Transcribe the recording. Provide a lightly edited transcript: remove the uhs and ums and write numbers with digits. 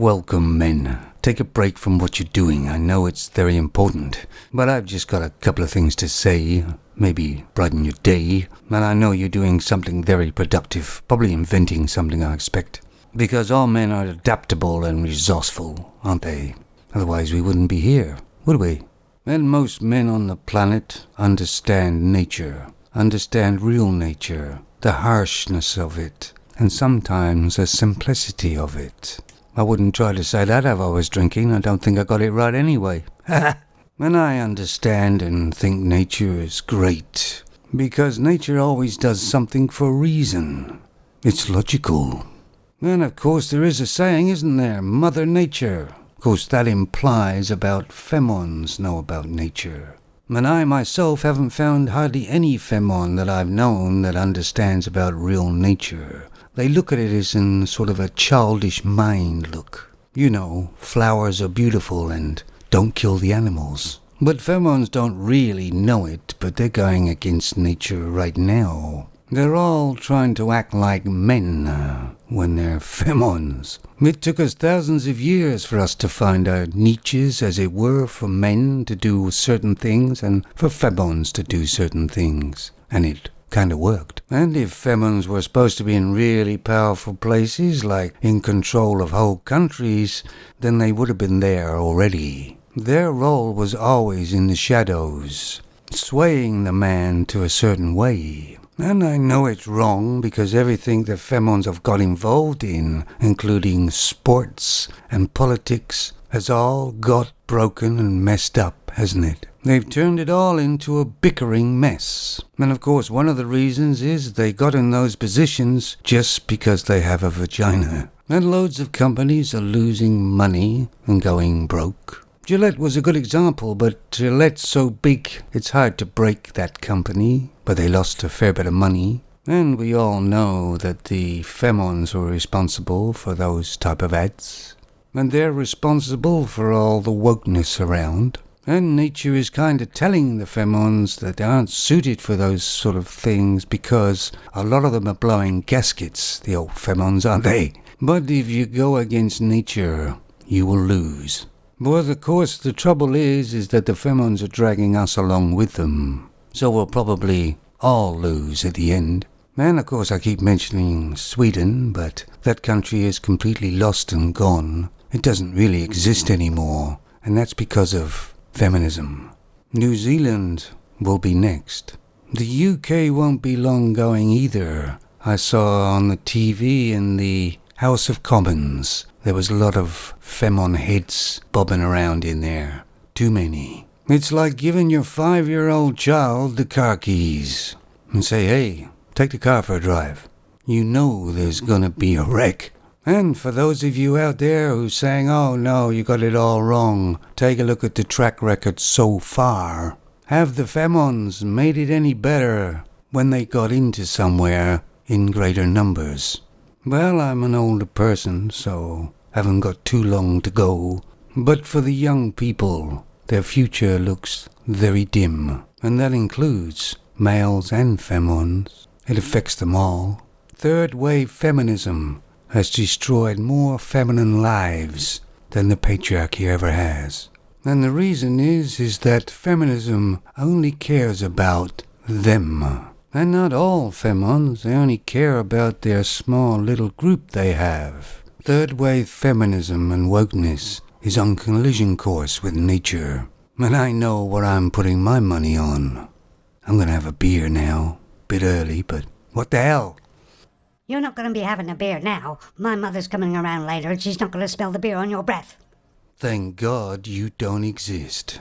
Welcome, men. Take a break from what you're doing. I know it's very important. But I've just got a couple of things to say. Maybe brighten your day. And I know you're doing something very productive. Probably inventing something, I expect. Because all men are adaptable and resourceful, aren't they? Otherwise we wouldn't be here, would we? And most men on the planet understand nature. Understand real nature. The harshness of it. And sometimes the simplicity of it. I wouldn't try to say that if I was drinking. I don't think I got it right anyway. And I understand and think nature is great. Because nature always does something for a reason. It's logical. And of course there is a saying, isn't there? Mother Nature. Of course that implies about femons know about nature. And I myself haven't found hardly any femon that I've known that understands about real nature. They look at it as in sort of a childish mind look. You know, flowers are beautiful and don't kill the animals. But femons don't really know it, but they're going against nature right now. They're all trying to act like men when they're femons. It took us thousands of years for us to find our niches, as it were, for men to do certain things and for femons to do certain things. And it kind of worked. And if femons were supposed to be in really powerful places, like in control of whole countries, then they would have been there already. Their role was always in the shadows, swaying the man to a certain way. And I know it's wrong because everything the femons have got involved in, including sports and politics, has all got broken and messed up, hasn't it? They've turned it all into a bickering mess. And of course one of the reasons is they got in those positions just because they have a vagina. And loads of companies are losing money and going broke. Gillette was a good example, but Gillette's so big it's hard to break that company. But they lost a fair bit of money. And we all know that the femons were responsible for those type of ads. And they're responsible for all the wokeness around. And nature is kind of telling the femons that they aren't suited for those sort of things because a lot of them are blowing gaskets, the old femons, aren't they? But if you go against nature, you will lose. But of course the trouble is that the femons are dragging us along with them. So we'll probably all lose at the end. And of course I keep mentioning Sweden, but that country is completely lost and gone. It doesn't really exist anymore. And that's because of feminism. New Zealand will be next. The UK won't be long going either. I saw on the TV in the House of Commons, there was a lot of femon heads bobbing around in there. Too many. It's like giving your 5-year-old child the car keys and say, hey, take the car for a drive. You know there's gonna be a wreck. And for those of you out there who's saying, oh no, you got it all wrong, take a look at the track record so far. Have the femons made it any better when they got into somewhere in greater numbers? Well, I'm an older person, so haven't got too long to go. But for the young people, their future looks very dim. And that includes males and femons. It affects them all. Third-wave feminism has destroyed more feminine lives than the patriarchy ever has. And the reason is that feminism only cares about them. And not all femons, they only care about their small little group they have. Third-wave feminism and wokeness is on collision course with nature. And I know what I'm putting my money on. I'm gonna have a beer now. Bit early, but what the hell? You're not going to be having a beer now. My mother's coming around later and she's not going to smell the beer on your breath. Thank God you don't exist.